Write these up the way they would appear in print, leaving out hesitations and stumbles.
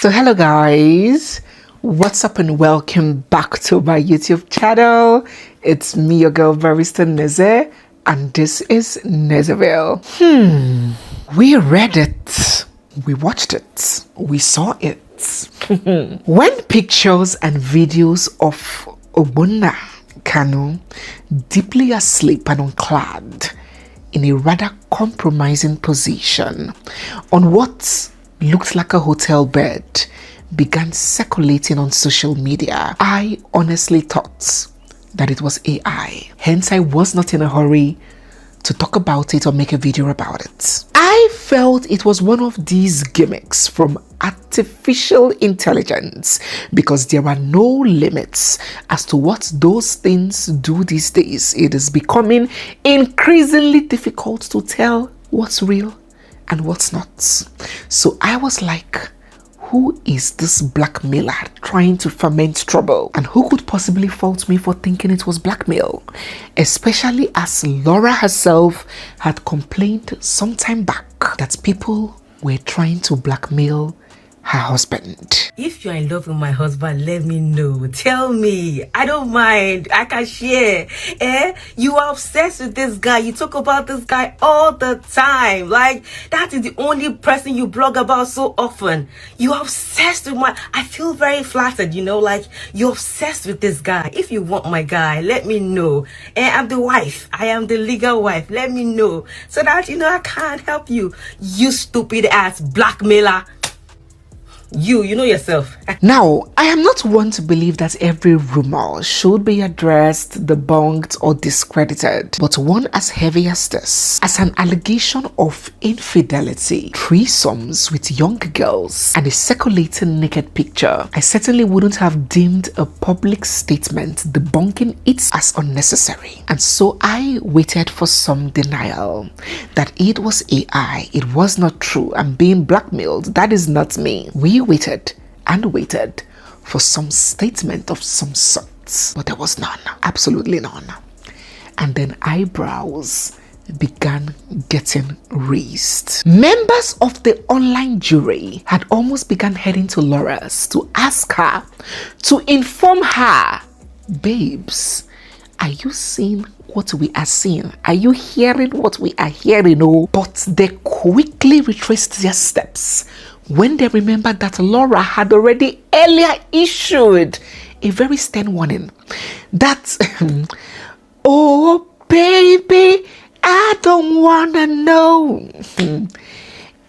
So hello guys, what's up and welcome back to my YouTube channel. It's me, your girl Barrister Neze, and this is Nezeville. We read it, we watched it, we saw it. When pictures and videos of Ogbonna KANU deeply asleep and unclad in a rather compromising position on what looked like a hotel bed began circulating on social media, I honestly thought that it was AI. Hence, I was not in a hurry to talk about it or make a video about it. I felt it was one of these gimmicks from artificial intelligence because there are no limits as to what those things do these days. It is becoming increasingly difficult to tell what's real and what's not. So I was like, who is this blackmailer trying to foment trouble? And who could possibly fault me for thinking it was blackmail? Especially as Laura herself had complained some time back that people were trying to blackmail her husband. If you're in love with my husband, let me know. Tell me. I don't mind. I can share. You are obsessed with this guy. You talk about this guy all the time. Like, that is the only person you blog about so often. You are obsessed with I feel very flattered, you know, like, you're obsessed with this guy. If you want my guy, let me know. I'm the wife. I am the legal wife. Let me know. So that, you know, I can't help you. You stupid ass blackmailer. You know yourself. Now, I am not one to believe that every rumor should be addressed, debunked, or discredited, but one as heavy as this, as an allegation of infidelity, threesomes with young girls, and a circulating naked picture, I certainly wouldn't have deemed a public statement debunking it as unnecessary. And so I waited for some denial that it was AI, it was not true, I'm being blackmailed, that is not me. We waited and waited for some statement of some sort, but there was none, absolutely none. And then eyebrows began getting raised. Members of the online jury had almost begun heading to Laura's to ask her, to inform her, babes, are you seeing what we are seeing? Are you hearing what we are hearing? Oh, but they quickly retraced their steps when they remembered that Laura had already earlier issued a very stern warning that, oh baby, I don't wanna know.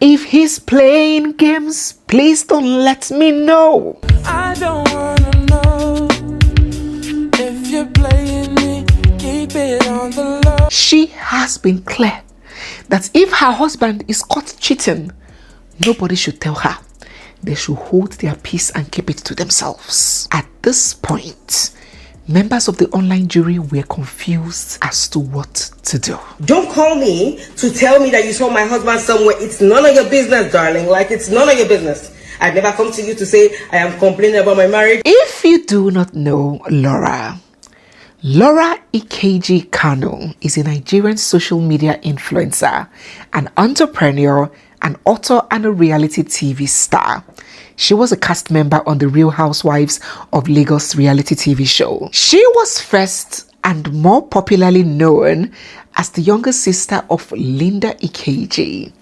If he's playing games, please don't let me know. I don't wanna know if you're playing me, keep it on the low. She has been clear that if her husband is caught cheating, nobody should tell her. They should hold their peace and keep it to themselves. At this point, members of the online jury were confused as to what to do. Don't call me to tell me that you saw my husband somewhere. It's none of your business, darling. Like, it's none of your business. I've never come to you to say I am complaining about my marriage. If you do not know Laura IKEJI KANU is a Nigerian social media influencer, an entrepreneur, an author, and a reality TV star. She was a cast member on the Real Housewives of Lagos reality TV show. She was first and more popularly known as the younger sister of Linda Ikeji,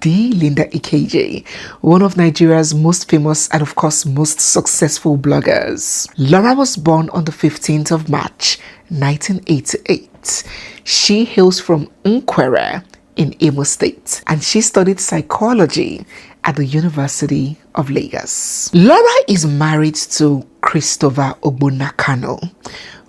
the Linda Ikeji, one of Nigeria's most famous and of course most successful bloggers. Laura was born on the 15th of March 1988. She hails from Nkwere in Imo State, and she studied psychology at the University of Lagos. Laura is married to Christopher Ogbonna KANU,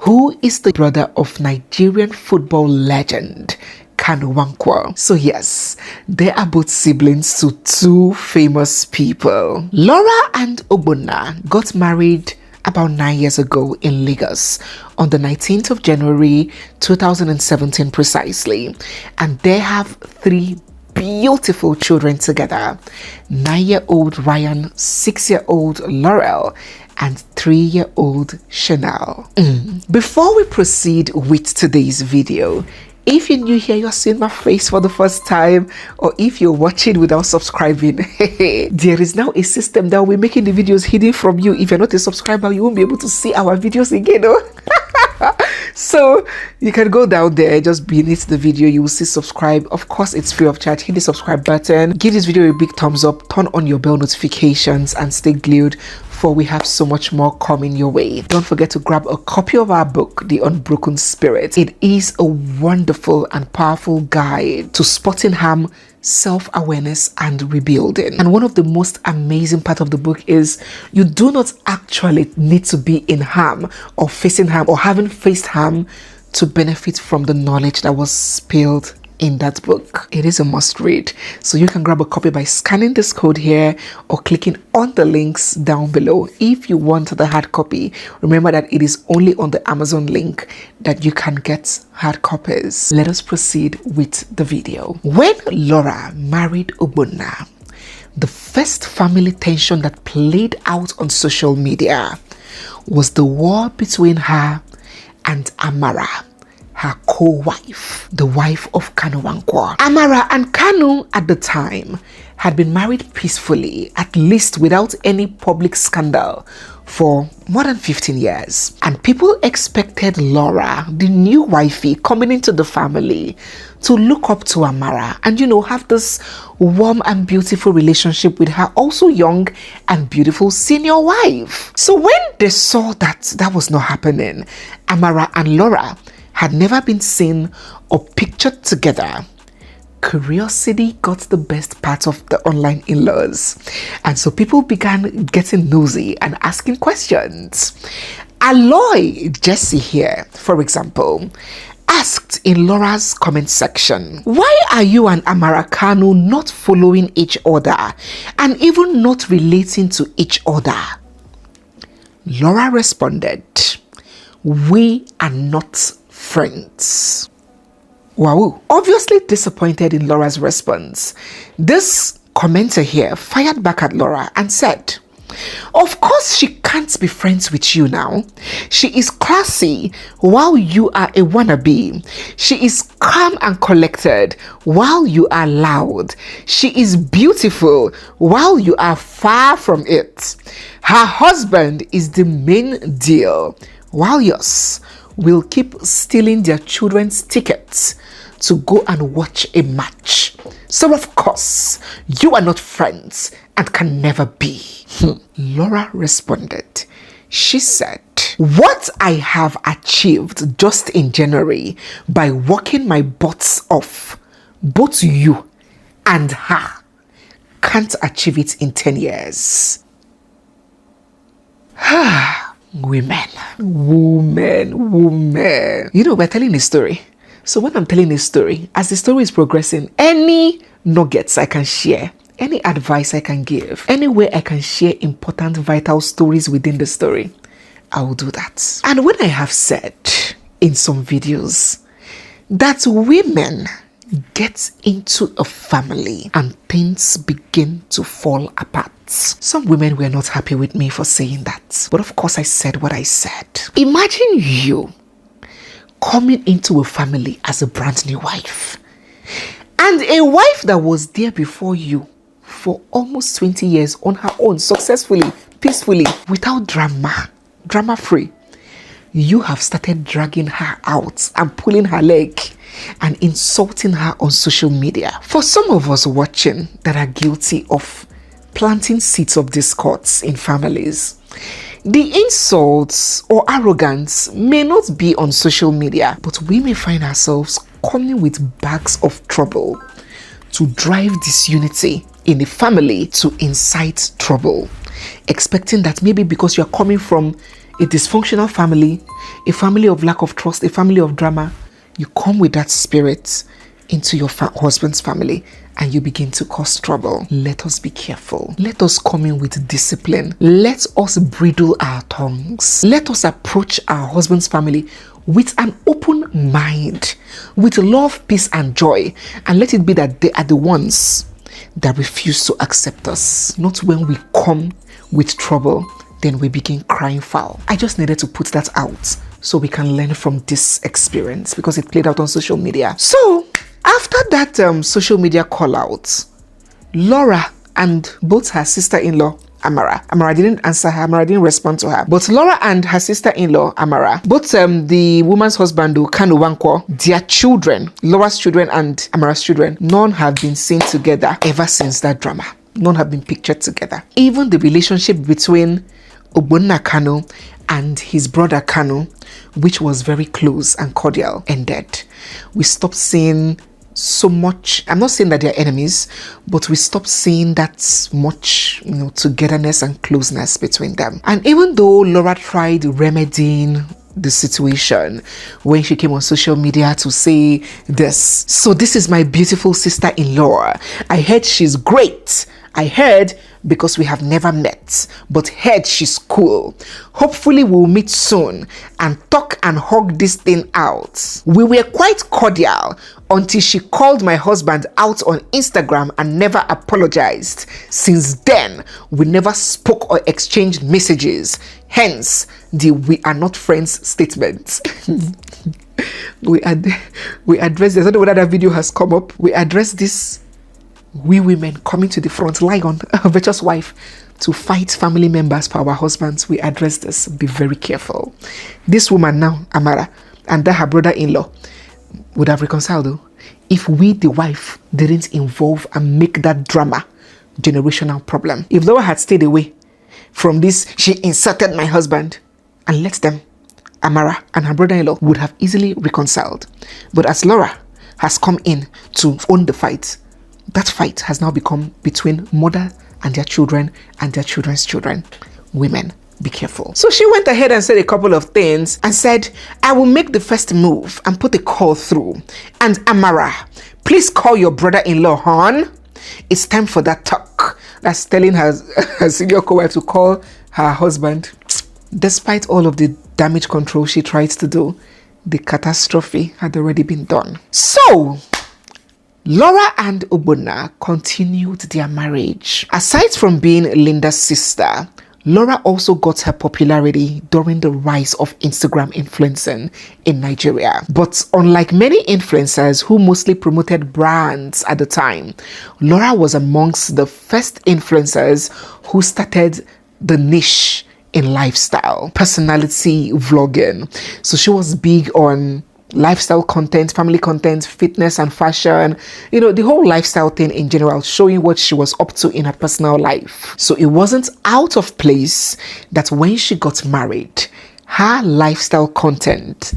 who is the brother of Nigerian football legend KANU Wankwo. So yes, they are both siblings to two famous people. Laura and Ogbonna got married about 9 years ago in Lagos on the 19th of January 2017 precisely, and they have 3 beautiful children together: 9-year-old Ryan, 6-year-old Laurel, and 3-year-old Chanel. Before we proceed with today's video, If you're new here, you're seeing my face for the first time, or if you're watching without subscribing, there is now a system that will be making the videos hidden from you. If you're not a subscriber, you won't be able to see our videos again. So you can go down there, just beneath the video, you will see subscribe. Of course, it's free of charge. Hit the subscribe button, give this video a big thumbs up, turn on your bell notifications, and stay glued, for we have so much more coming your way. Don't forget to grab a copy of our book, The Unbroken Spirit. It is a wonderful and powerful guide to spotting harm, self-awareness, and rebuilding. And one of the most amazing part of the book is you do not actually need to be in harm or facing harm or having faced harm to benefit from the knowledge that was spilled in that book. It is a must read. So you can grab a copy by scanning this code here or clicking on the links down below. If you want the hard copy, remember that it is only on the Amazon link that you can get hard copies. Let us proceed with the video. When Laura married Ogbonna, the first family tension that played out on social media was the war between her and Amara, her co-wife, the wife of Kanu Wankwo. Amara and Kanu at the time had been married peacefully, at least without any public scandal, for more than 15 years. And people expected Laura, the new wifey coming into the family, to look up to Amara and, you know, have this warm and beautiful relationship with her also young and beautiful senior wife. So when they saw that that was not happening, Amara and Laura had never been seen or pictured together, curiosity got the best part of the online in-laws. And so people began getting nosy and asking questions. Aloy Jesse here, for example, asked in Laura's comment section, why are you and Amara Kanu not following each other and even not relating to each other? Laura responded, we are not friends. Wow. Obviously disappointed in Laura's response, this commenter here fired back at Laura and said, of course she can't be friends with you now. She is classy while you are a wannabe. She is calm and collected while you are loud. She is beautiful while you are far from it. Her husband is the main deal, while yours will keep stealing their children's tickets to go and watch a match. So of course, you are not friends and can never be. Laura responded. She said, what I have achieved just in January by working my butts off, both you and her can't achieve it in 10 years. Women. You know, we're telling a story. So when I'm telling a story, as the story is progressing, any nuggets I can share, any advice I can give, any way I can share important, vital stories within the story, I will do that. And when I have said in some videos that women get into a family and things begin to fall apart, some women were not happy with me for saying that. But of course I said what I said. Imagine you coming into a family as a brand new wife, and a wife that was there before you for almost 20 years on her own, successfully, peacefully, without drama free. You have started dragging her out and pulling her leg and insulting her on social media. For some of us watching that are guilty of planting seeds of discords in families, the insults or arrogance may not be on social media, but we may find ourselves coming with bags of trouble to drive disunity in a family, to incite trouble, expecting that maybe because you're coming from a dysfunctional family, a family of lack of trust, a family of drama, you come with that spirit into your husband's family and you begin to cause trouble. Let us be careful. Let us come in with discipline. Let us bridle our tongues. Let us approach our husband's family with an open mind, with love, peace, and joy. And let it be that they are the ones that refuse to accept us. Not when we come with trouble, then we begin crying foul. I just needed to put that out so we can learn from this experience because it played out on social media. So after that social media call out, Laura and both her sister-in-law Amara didn't answer her. Amara didn't respond to her. But Laura and her sister-in-law, Amara, both the woman's husband, KANU, their children, Laura's children and Amara's children, none have been seen together ever since that drama. None have been pictured together. Even the relationship between Ogbonna KANU and his brother KANU, which was very close and cordial, ended. We stopped seeing so much. I'm not saying that they're enemies, but we stopped seeing that much, togetherness and closeness between them. And even though Laura tried remedying the situation when she came on social media to say this, so this is my beautiful sister-in-law. I heard she's great. I heard because we have never met, but heard she's cool. Hopefully we'll meet soon and talk and hug this thing out. We were quite cordial until she called my husband out on Instagram and never apologized. Since then, we never spoke or exchanged messages. Hence, the "we are not friends" statement. we addressed this. I don't know whether that video has come up. We addressed this. We women coming to the front, lion, a virtuous wife, to fight family members for our husbands. We address this. Be very careful. This woman now, Amara, and that her brother-in-law would have reconciled though, if we, the wife, didn't involve and make that drama generational problem. If Laura had stayed away from this, she insulted my husband, and let them, Amara and her brother-in-law would have easily reconciled. But as Laura has come in to own the fight, that fight has now become between mother and their children and their children's children. Women, be careful. So she went ahead and said a couple of things and said, I will make the first move and put a call through. And Amara, please call your brother-in-law, hon. It's time for that talk. That's telling her senior co-wife to call her husband. Despite all of the damage control she tried to do, the catastrophe had already been done. So Laura and Ogbonna continued their marriage. Aside from being Linda's sister, Laura also got her popularity during the rise of Instagram influencing in Nigeria. But unlike many influencers who mostly promoted brands at the time, Laura was amongst the first influencers who started the niche in lifestyle, personality vlogging. So she was big on lifestyle content, family content, fitness and fashion, the whole lifestyle thing in general, showing what she was up to in her personal life. So it wasn't out of place that when she got married, her lifestyle content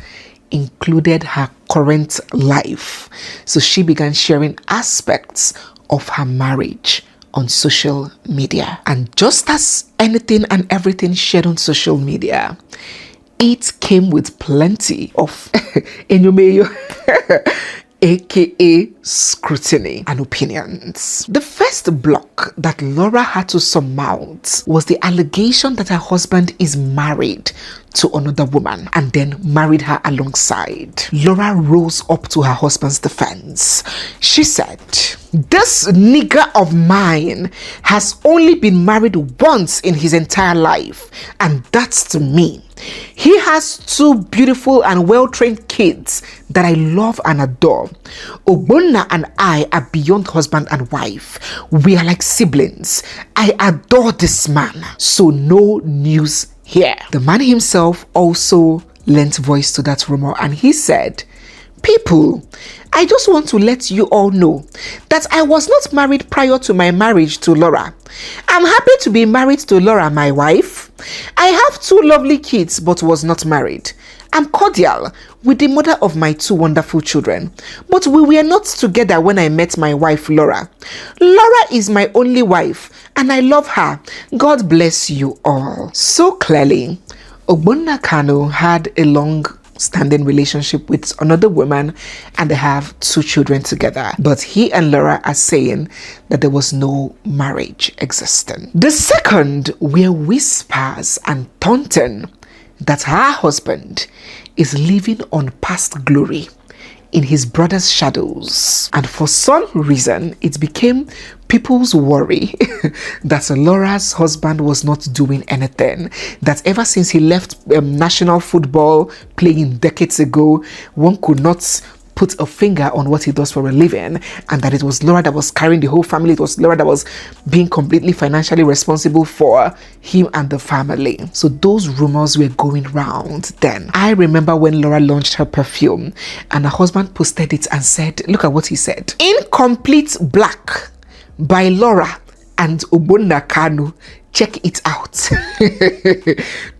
included her current life. So she began sharing aspects of her marriage on social media. And just as anything and everything shared on social media, it came with plenty of enumeyo, aka scrutiny and opinions. The first block that Laura had to surmount was the allegation that her husband is married to another woman and then married her alongside. Laura rose up to her husband's defense. She said, this nigger of mine has only been married once in his entire life, and that's to me. He has 2 beautiful and well-trained kids that I love and adore. Ogbonna and I are beyond husband and wife. We are like siblings. I adore this man. So no news here. The man himself also lent voice to that rumor, and he said, people, I just want to let you all know that I was not married prior to my marriage to Laura. I'm happy to be married to Laura, my wife. I have 2 lovely kids but was not married. I'm cordial with the mother of my 2 wonderful children, but we were not together when I met my wife Laura. Laura is my only wife and I love her. God bless you all. So clearly, Ogbonna KANU had a long-standing relationship with another woman and they have 2 children together. But he and Laura are saying that there was no marriage existing. The second were whispers and taunting that her husband is living on past glory in his brother's shadows. And for some reason, it became people's worry that Laura's husband was not doing anything, that ever since he left national football playing decades ago, one could not put a finger on what he does for a living, and that it was Laura that was carrying the whole family. It was Laura that was being completely financially responsible for him and the family. So those rumors were going round then. I remember when Laura launched her perfume and her husband posted it and said, look at what he said: "Incomplete Black by Laura and KANU. Check it out."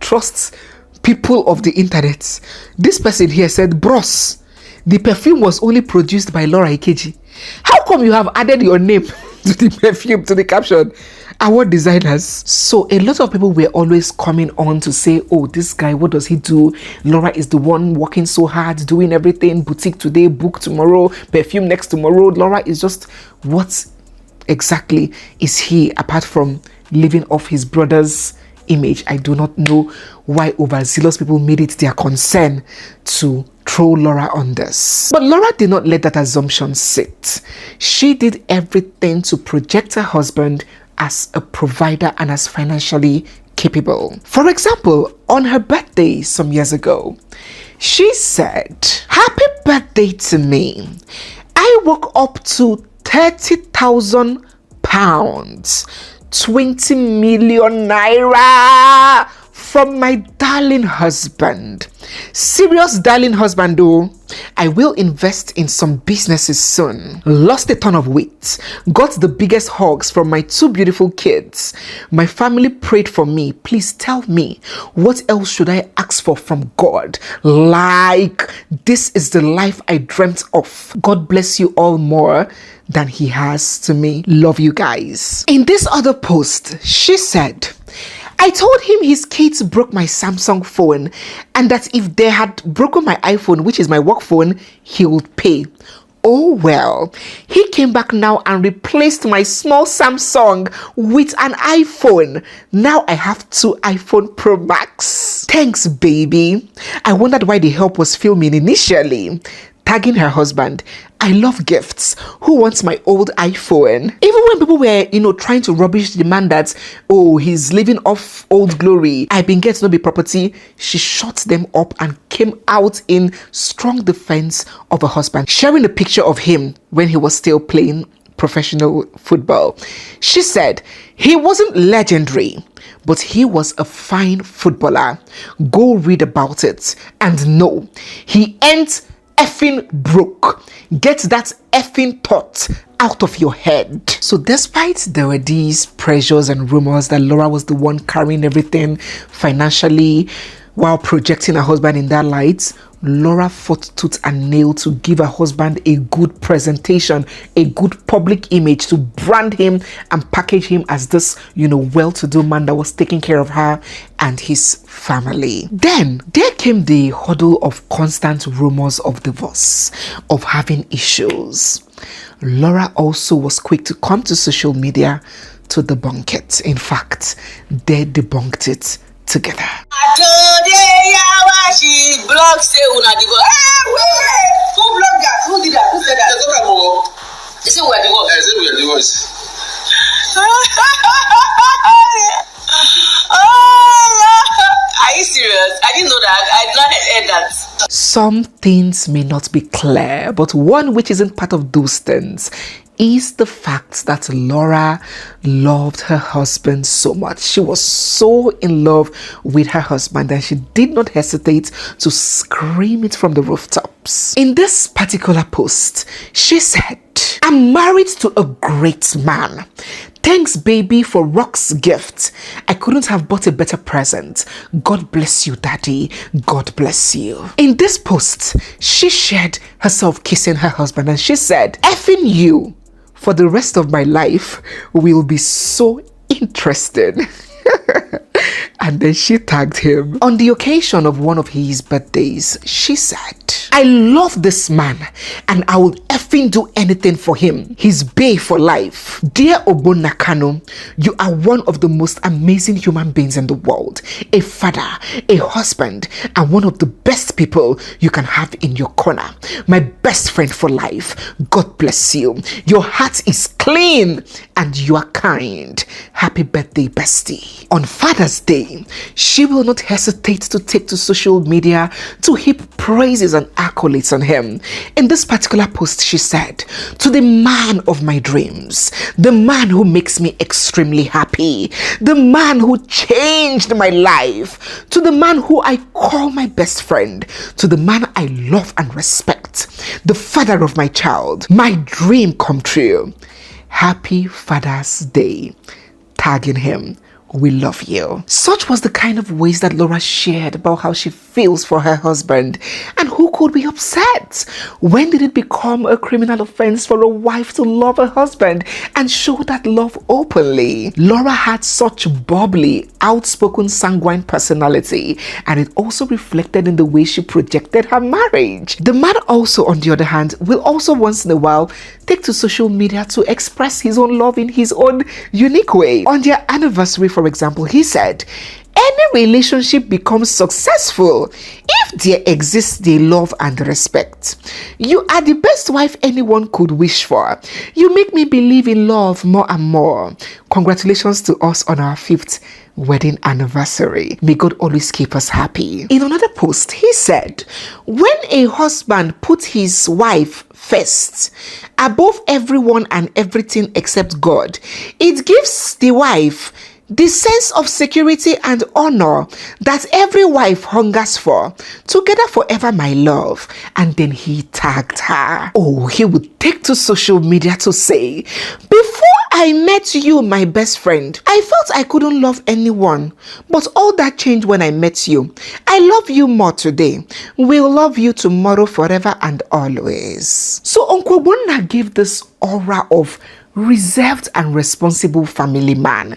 Trust people of the internet. This person here said, "Bros, the perfume was only produced by LAURA IKEJI. How come you have added your name to the perfume, to the caption? Award designers." So a lot of people were always coming on to say, oh, this guy, what does he do? Laura is the one working so hard, doing everything. Boutique today, book tomorrow, perfume next tomorrow. Laura is just, what exactly is he apart from living off his brother's image? I do not know why overzealous people made it their concern to throw Laura on this. But Laura did not let that assumption sit. She did everything to project her husband as a provider and as financially capable. For example, on her birthday some years ago, she said, "Happy birthday to me. I woke up to £30,000, 20 million naira from my darling husband. Serious darling husband though. I will invest in some businesses soon. Lost a ton of weight. Got the biggest hugs from my 2 beautiful kids. My family prayed for me. Please tell me, what else should I ask for from God? Like, this is the life I dreamt of. God bless you all more than he has to me. Love you guys." In this other post, she said, "I told him his kids broke my Samsung phone and that if they had broken my iPhone, which is my work phone, he would pay. Oh well, he came back now and replaced my small Samsung with an iPhone. Now I have 2 iPhone Pro Max. Thanks, baby. I wondered why the help was filming initially." Tagging her husband, "I love gifts. Who wants my old iPhone?" Even when people were, trying to rubbish the man that, oh, he's living off old glory, I been getting no be property, she shut them up and came out in strong defense of her husband, sharing a picture of him when he was still playing professional football. She said, "He wasn't legendary, but he was a fine footballer. Go read about it. And no, he ain't effing broke. Get that effing thought out of your head." So despite there were these pressures and rumors that Laura was the one carrying everything financially while projecting her husband in that light, Laura fought tooth and nail to give her husband a good presentation, a good public image, to brand him and package him as this, well-to-do man that was taking care of her and his family. Then there came the huddle of constant rumors of divorce, of having issues. Laura also was quick to come to social media to debunk it. In fact, they debunked it together. She blocked say una divorce. Who blocked that? Who did that? Who said that? They say we are divorced. I said we are divorced. Are you serious? I didn't know that. I did not heard that. Some things may not be clear, but one which isn't part of those things is the fact that Laura loved her husband so much. She was so in love with her husband that she did not hesitate to scream it from the rooftops. In this particular post, she said, "I'm married to a great man. Thanks, baby, for Rock's gift. I couldn't have bought a better present. God bless you, daddy. God bless you." In this post, she shared herself kissing her husband and she said, "Effing you for the rest of my life will be so interesting." And then she tagged him. On the occasion of one of his birthdays, she said, I love this man and I will effing do anything for him. He's bae for life. Dear Ogbonna Kanu, you are one of the most amazing human beings in the world. A father, a husband, and one of the best people you can have in your corner. My best friend for life. God bless you. Your heart is clean and you are kind. Happy birthday, bestie. On Father's Day, she will not hesitate to take to social media to heap praises and accolades on him. In this particular post, she said, to the man of my dreams, the man who makes me extremely happy, the man who changed my life, to the man who I call my best friend, to the man I love and respect, the father of my child, my dream come true. Happy Father's Day. Tagging him. We love you. Such was the kind of ways that Laura shared about how she feels for her husband. And who could be upset? When did it become a criminal offense for a wife to love her husband and show that love openly? Laura had such bubbly, outspoken, sanguine personality, and it also reflected in the way she projected her marriage. The man also, on the other hand, will also once in a while take to social media to express his own love in his own unique way. On their anniversary, for example, he said, any relationship becomes successful if there exists the love and respect. You are the best wife anyone could wish for. You make me believe in love more and more. Congratulations to us on our 5th wedding anniversary. May God always keep us happy. In another post, he said, when a husband puts his wife first, above everyone and everything except God, it gives the wife the sense of security and honor that every wife hungers for. Together forever, my love. And then he tagged her. Oh, he would take to social media to say, before I met you, my best friend, I felt I couldn't love anyone. But all that changed when I met you. I love you more today. We'll love you tomorrow, forever and always. So Uncle Ogbonna gave this aura of reserved and responsible family man.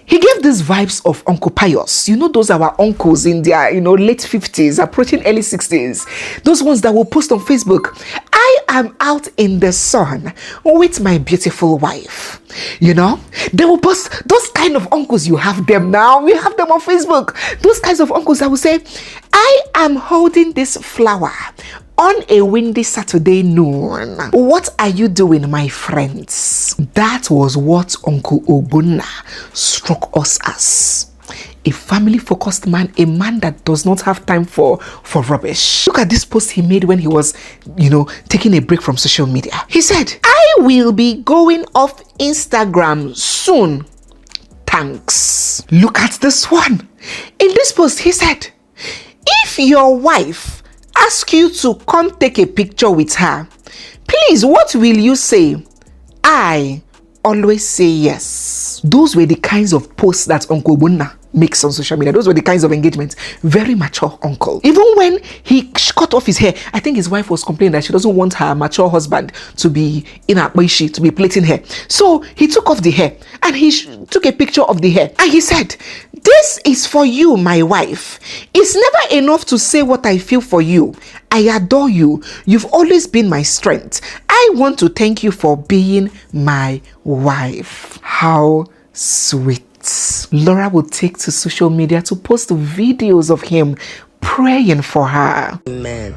He gave these vibes of Uncle Pius. You know, those are our uncles in their, late 50s, approaching early 60s. Those ones that will post on Facebook, I am out in the sun with my beautiful wife. They will post those kind of uncles. You have them now. We have them on Facebook. Those kinds of uncles that will say, I am holding this flower on a windy Saturday noon. What are you doing, my friends? That was what Uncle Ogbonna struck us as. A family-focused man, a man that does not have time for rubbish. Look at this post he made when he was, taking a break from social media. He said, I will be going off Instagram soon. Thanks. Look at this one. In this post, he said, if your wife ask you to come take a picture with her, please, what will you say? I always say yes. Those were the kinds of posts that Uncle Ogbonna makes on social media. Those were the kinds of engagements. Very mature uncle. Even when he cut off his hair, I think his wife was complaining that she doesn't want her mature husband to be in a to be plaiting hair. So he took off the hair and he took a picture of the hair and he said, this is for you, my wife. It's never enough to say what I feel for you. I adore you. You've always been my strength. I want to thank you for being my wife. How sweet. Laura would take to social media to post videos of him praying for her. Amen.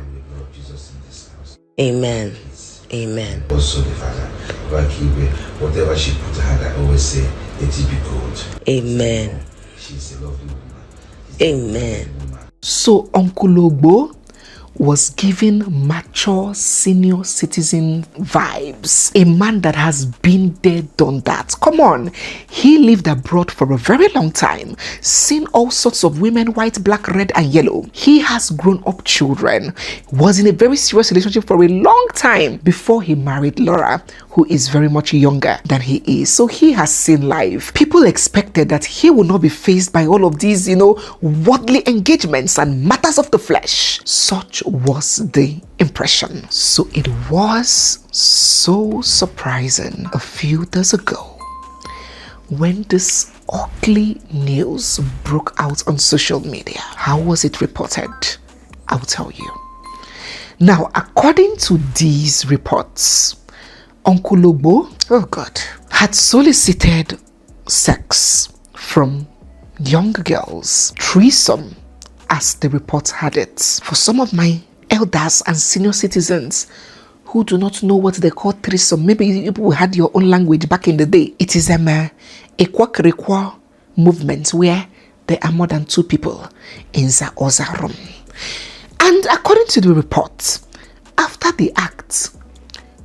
Amen. Amen. Also, the Father, whatever she put her, I always say, let it be good. Amen. She's a lovely woman. Amen. So Uncle Ogbo was giving mature senior citizen vibes. A man that has been there, done that. Come on. He lived abroad for a very long time, seen all sorts of women, white, black, red, and yellow. He has grown up children, was in a very serious relationship for a long time before he married Laura, who is very much younger than he is. So he has seen life. People expected that he would not be faced by all of these, worldly engagements and matters of the flesh. Such was the impression. So it was so surprising a few days ago when this ugly news broke out on social media. How was it reported? I'll tell you. Now, according to these reports, Uncle Lobo, oh God, had solicited sex from young girls, threesome, as the reports had it. For some of my elders and senior citizens who do not know what they call threesome, maybe you had your own language back in the day. It is a kwakrekwa movement where there are more than 2 people in the other room. And according to the report, after the act,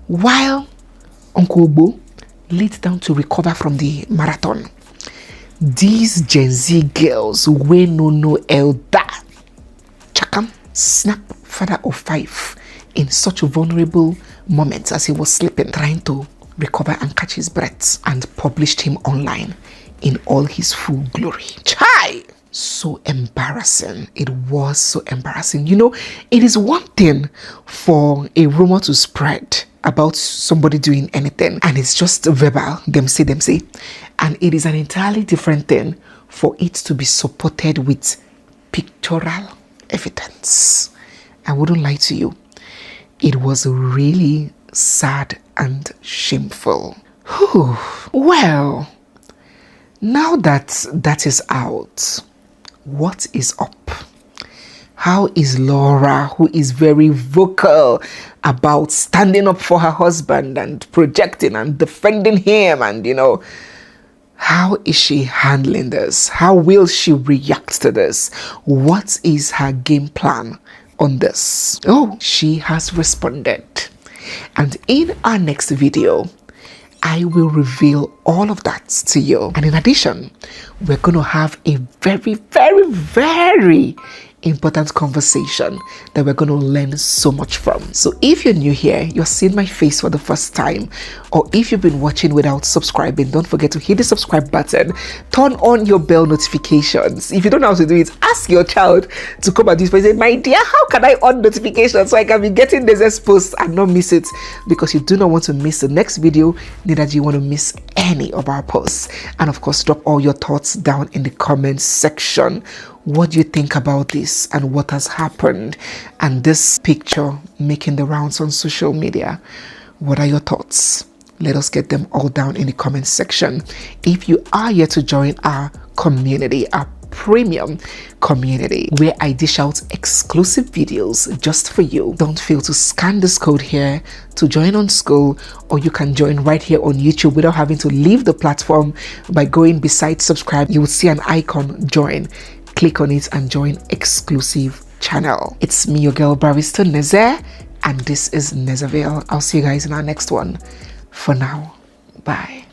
while Uncle Bo laid down to recover from the marathon, these Gen Z girls, we no elder, Chakam, snap father of 5 in such vulnerable moments as he was sleeping, trying to recover and catch his breath, and published him online in all his full glory. Chai! So embarrassing. It was so embarrassing. You know, it is one thing for a rumor to spread about somebody doing anything and it's just verbal, them say. And it is an entirely different thing for it to be supported with pictorial evidence. I wouldn't lie to you. It was really sad and shameful. Whew. Well, now that that is out, what is up? How is Laura, who is very vocal about standing up for her husband and projecting and defending him, and how is she handling this? How will she react to this? What is her game plan on this? Oh, she has responded. And in our next video, I will reveal all of that to you. And in addition, we're going to have a very, very, very important conversation that we're going to learn so much from. So if you're new here, you're seeing my face for the first time, or if you've been watching without subscribing, don't forget to hit the subscribe button, turn on your bell notifications. If you don't know how to do it, ask your child to come at this point and say, my dear, how can I on notifications so I can be getting this post and not miss it? Because you do not want to miss the next video, neither do you want to miss any of our posts. And of course, drop all your thoughts down in the comments section. What do you think about this and what has happened and this picture making the rounds on social media? What are your thoughts? Let us get them all down in the comments section. If you are here to join our community, our premium community, where I dish out exclusive videos just for you, don't fail to scan this code here to join on school, or you can join right here on YouTube without having to leave the platform by going beside subscribe. You will see an icon, join. Click on it and join exclusive channel. It's me, your girl Barrister Neze, and this is Nezeville. I'll see you guys in our next one. For now, bye.